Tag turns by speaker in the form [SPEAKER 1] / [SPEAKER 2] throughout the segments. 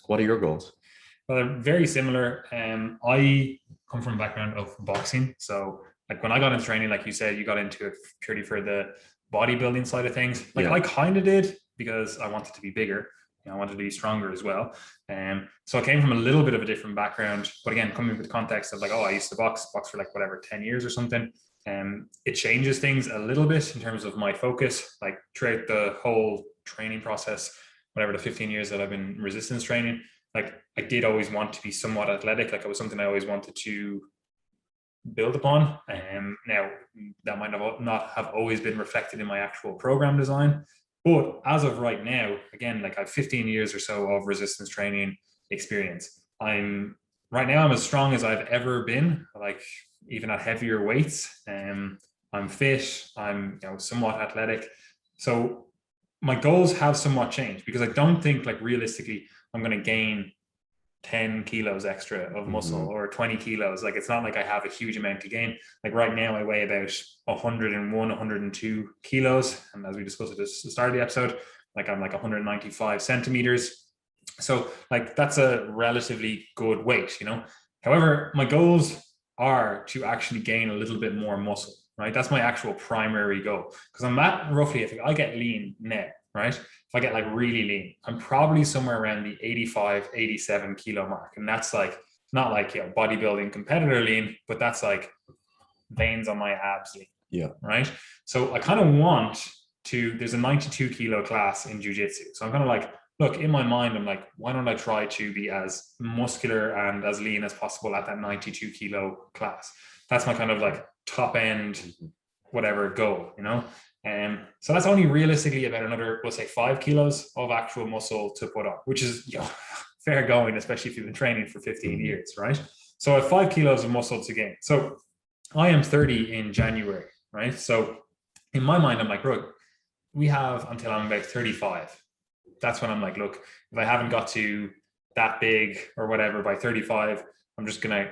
[SPEAKER 1] What are your goals?
[SPEAKER 2] Well, they're very similar. I come from a background of boxing. So like when I got into training, like you said, you got into it purely for the bodybuilding side of things. Like I kind of did because I wanted to be bigger. I wanted to be stronger as well. So I came from a little bit of a different background, but again, coming with the context of like, oh, I used to box for like whatever, 10 years or something. It changes things a little bit in terms of my focus, like throughout the whole training process, whatever the 15 years that I've been resistance training, like I did always want to be somewhat athletic. Like it was something I always wanted to build upon. Now that might not have always been reflected in my actual program design, but as of right now, again, like I have 15 years or so of resistance training experience. I'm as strong as I've ever been, like even at heavier weights. I'm fit, I'm somewhat athletic. So my goals have somewhat changed because I don't think like realistically I'm going to gain 10 kilos extra of muscle or 20 kilos. Like it's not like I have a huge amount to gain. Like right now I weigh about 101, 102 kilos. And as we discussed at the start of the episode, like I'm like 195 centimeters. So like that's a relatively good weight, However, my goals are to actually gain a little bit more muscle, right? That's my actual primary goal. Because I'm at roughly, if I get lean now, right? If I get like really lean, I'm probably somewhere around the 85, 87 kilo mark. And that's like, not like, bodybuilding competitor lean, but that's like veins on my abs lean.
[SPEAKER 1] Yeah.
[SPEAKER 2] Right. So I kind of want to, there's a 92 kilo class in jiu-jitsu. So I'm kind of like, look, in my mind, I'm like, why don't I try to be as muscular and as lean as possible at that 92 kilo class? That's my kind of like top end, whatever goal, so that's only realistically about another, we'll say 5 kilos of actual muscle to put on, which is fair going, especially if you've been training for 15 years, right? So I have 5 kilos of muscle to gain. So I am 30 in January, right? So in my mind, I'm like, look, we have until I'm about 35. That's when I'm like, look, if I haven't got to that big or whatever by 35, I'm just gonna,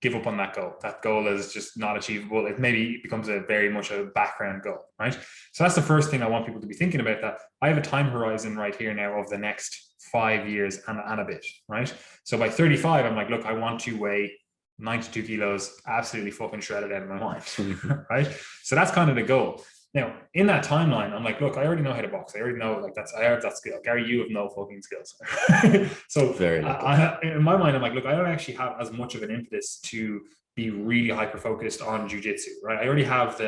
[SPEAKER 2] give up on that goal. That goal is just not achievable. It maybe becomes a very much a background goal, right? So that's the first thing I want people to be thinking about, that I have a time horizon right here now of the next 5 years and a bit, right? So by 35, I'm like, look, I want to weigh 92 kilos, absolutely fucking shredded out of my mind, right? So that's kind of the goal. Now, in that timeline, I'm like, look, I already know how to box. I already know, like, I have that skill. Gary, you have no fucking skills. So in my mind, I'm like, look, I don't actually have as much of an impetus to be really hyper-focused on jiu-jitsu, right? I already have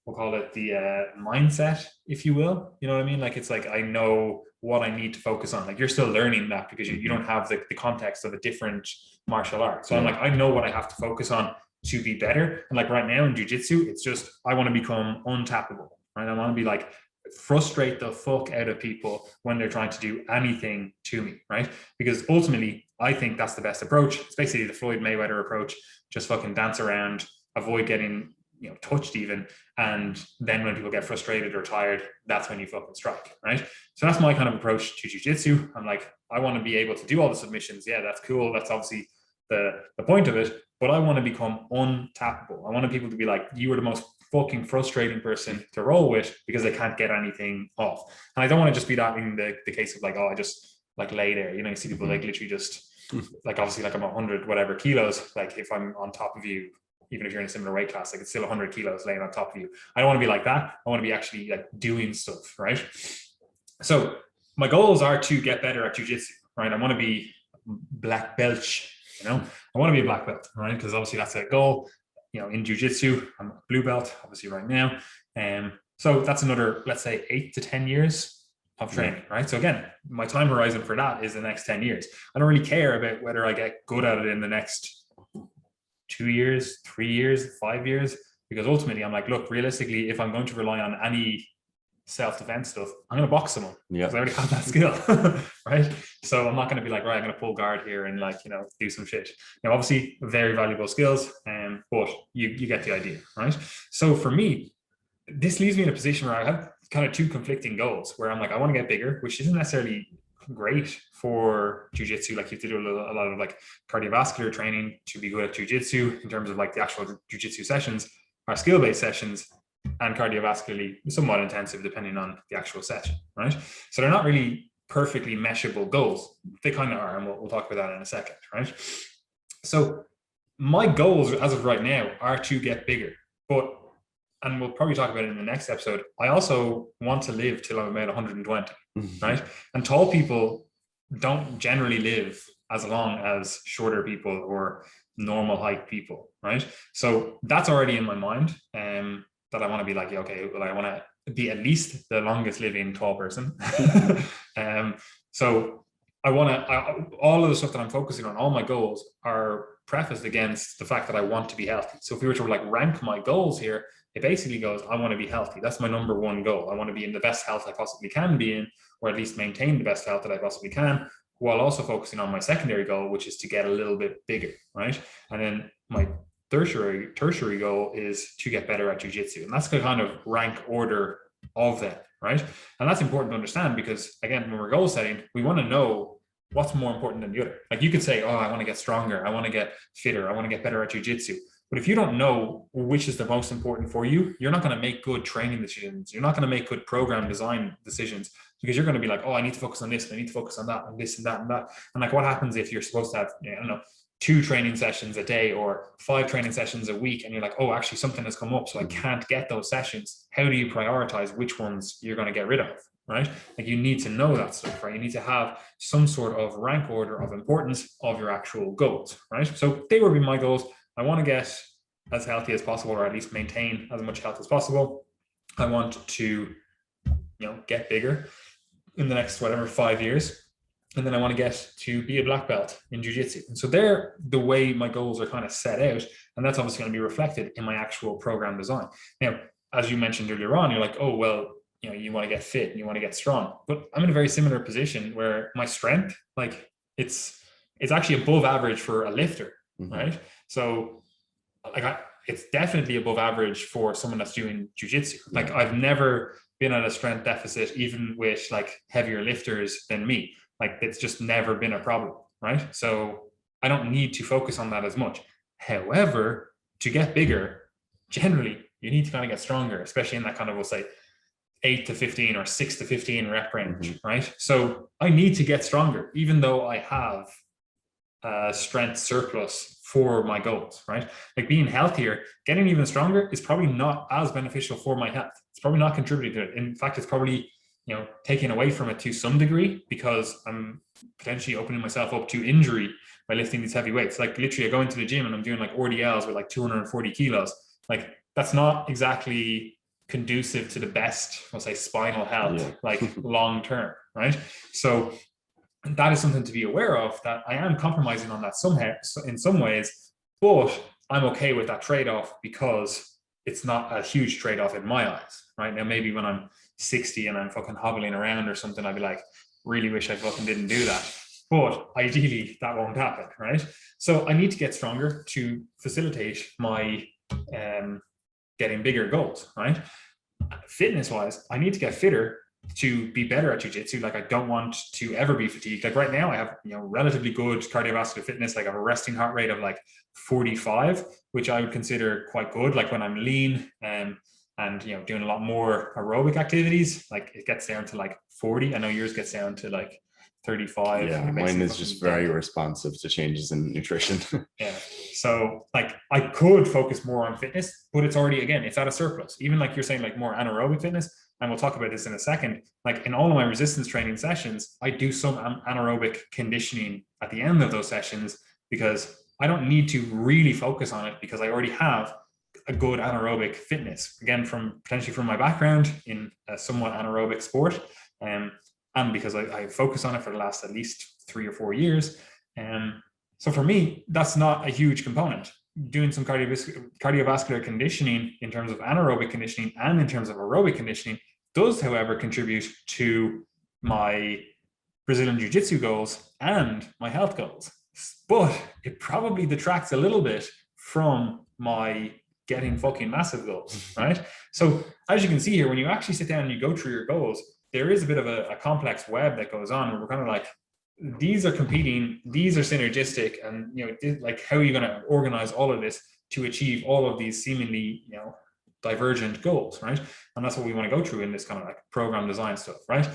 [SPEAKER 2] we'll call it the mindset, if you will. You know what I mean? Like, it's like, I know what I need to focus on. Like, you're still learning that because you don't have the context of a different martial art. So I'm like, I know what I have to focus on to be better. And like right now in jiu-jitsu, it's just, I want to become untappable, right? I want to be like, frustrate the fuck out of people when they're trying to do anything to me, right? Because ultimately, I think that's the best approach. It's basically the Floyd Mayweather approach. Just fucking dance around, avoid getting touched even, and then when people get frustrated or tired, that's when you fucking strike, right? So that's my kind of approach to jiu-jitsu. I'm like, I want to be able to do all the submissions. Yeah, that's cool. That's obviously the point of it, but I want to become untappable. I want people to be like, you are the most fucking frustrating person to roll with because they can't get anything off. And I don't want to just be that in the case of like, oh, I just like lay there. You see people like literally just like, obviously like I'm 100 whatever kilos. Like if I'm on top of you, even if you're in a similar weight class, like it's still 100 kilos laying on top of you. I don't want to be like that. I want to be actually like doing stuff, right? So my goals are to get better at jiu-jitsu, right? I want to be black belt, I want to be a black belt, right? Because obviously that's a goal, in jiu-jitsu. I'm a blue belt, obviously right now. So that's another, let's say 8 to 10 years of training, right? So again, my time horizon for that is the next 10 years. I don't really care about whether I get good at it in the next 2 years, 3 years, 5 years, because ultimately I'm like, look, realistically, if I'm going to rely on any self-defense stuff, I'm going to box someone because I already have that skill, right? So I'm not going to be like, right, I'm going to pull guard here and like, do some shit. Obviously very valuable skills, but you get the idea, right? So for me, this leaves me in a position where I have kind of two conflicting goals where I'm like, I want to get bigger, which isn't necessarily great for jiu-jitsu. Like you have to do a lot of like cardiovascular training to be good at jiu-jitsu in terms of like the actual jiu-jitsu sessions. Our skill-based sessions and cardiovascularly somewhat intensive depending on the actual session, right? So they're not really perfectly measurable goals. They kind of are, and we'll talk about that in a second, right? So my goals as of right now are to get bigger, but, and we'll probably talk about it in the next episode, I also want to live till I'm about 120, right? And tall people don't generally live as long as shorter people or normal height people, right? So that's already in my mind, that I want to be like, okay, well, I want to be at least the longest living tall person. So I want to, all of the stuff that I'm focusing on, all my goals are prefaced against the fact that I want to be healthy. So if we were to like rank my goals here, it basically goes, I want to be healthy. That's my number one goal. I want to be in the best health I possibly can be in, or at least maintain the best health that I possibly can, while also focusing on my secondary goal, which is to get a little bit bigger, right? And then my tertiary goal is to get better at jiu-jitsu. And that's the kind of rank order of that, right? And that's important to understand because, again, when we're goal setting, we want to know what's more important than the other. Like you could say, oh, I want to get stronger, I want to get fitter, I want to get better at jiu-jitsu. But if you don't know which is the most important for you, you're not going to make good training decisions. You're not going to make good program design decisions because you're going to be like, oh, I need to focus on this, I need to focus on that, and this and that and that. And like, what happens if you're supposed to have, I don't know, 2 training sessions a day or 5 training sessions a week, and you're like, oh, actually something has come up, so I can't get those sessions. How do you prioritize which ones you're going to get rid of, right? Like you need to know that stuff, right? You need to have some sort of rank order of importance of your actual goals, right? So they would be my goals. I want to get as healthy as possible, or at least maintain as much health as possible. I want to, get bigger in the next, 5 years. And then I want to get to be a black belt in jiu-jitsu. And so they're the way my goals are kind of set out. And that's obviously going to be reflected in my actual program design. Now, as you mentioned earlier on, you're like, oh, well, you want to get fit and you want to get strong. But I'm in a very similar position where my strength, like it's actually above average for a lifter, right? So like it's definitely above average for someone that's doing jiu-jitsu. Like I've never been at a strength deficit, even with like heavier lifters than me. Like it's just never been a problem, right? So I don't need to focus on that as much. However, to get bigger, generally you need to kind of get stronger, especially in that kind of, we'll say 8 to 15 or 6 to 15 rep range, right? So I need to get stronger, even though I have a strength surplus for my goals, right? Like being healthier, getting even stronger is probably not as beneficial for my health. It's probably not contributing to it. In fact, it's probably taking away from it to some degree, because I'm potentially opening myself up to injury by lifting these heavy weights. Like literally I go into the gym and I'm doing like RDLs with like 240 kilos. Like that's not exactly conducive to the best, I'll say, spinal health, like long term, right? So that is something to be aware of, that I am compromising on that somehow in some ways, but I'm okay with that trade-off because it's not a huge trade-off in my eyes, right? Now, maybe when I'm 60 and I'm fucking hobbling around or something, I'd be like, really wish I fucking didn't do that. But ideally that won't happen, right? So I need to get stronger to facilitate my getting bigger goals, right? Fitness wise, I need to get fitter to be better at jiu-jitsu. Like I don't want to ever be fatigued. Like right now I have relatively good cardiovascular fitness. Like I have a resting heart rate of like 45, which I would consider quite good. Like when I'm lean and doing a lot more aerobic activities, like it gets down to like 40. I know yours gets down to like 35.
[SPEAKER 1] Yeah, mine is just very responsive to changes in nutrition.
[SPEAKER 2] Yeah. So like I could focus more on fitness, but it's already, again, it's at a surplus. Even like you're saying, like more anaerobic fitness, and we'll talk about this in a second. Like in all of my resistance training sessions, I do some anaerobic conditioning at the end of those sessions, because I don't need to really focus on it, because I already have a good anaerobic fitness, again, potentially from my background in a somewhat anaerobic sport. And because I focus on it for the last at least 3 or 4 years. So for me, that's not a huge component. Doing some cardiovascular conditioning in terms of anaerobic conditioning and in terms of aerobic conditioning does, however, contribute to my Brazilian Jiu-Jitsu goals and my health goals. But it probably detracts a little bit from my getting fucking massive goals, right? So as you can see here, when you actually sit down and you go through your goals, there is a bit of a complex web that goes on, where we're kind of like, these are competing, these are synergistic, and like how are you going to organize all of this to achieve all of these seemingly divergent goals, right? And that's what we want to go through in this kind of like program design stuff, right?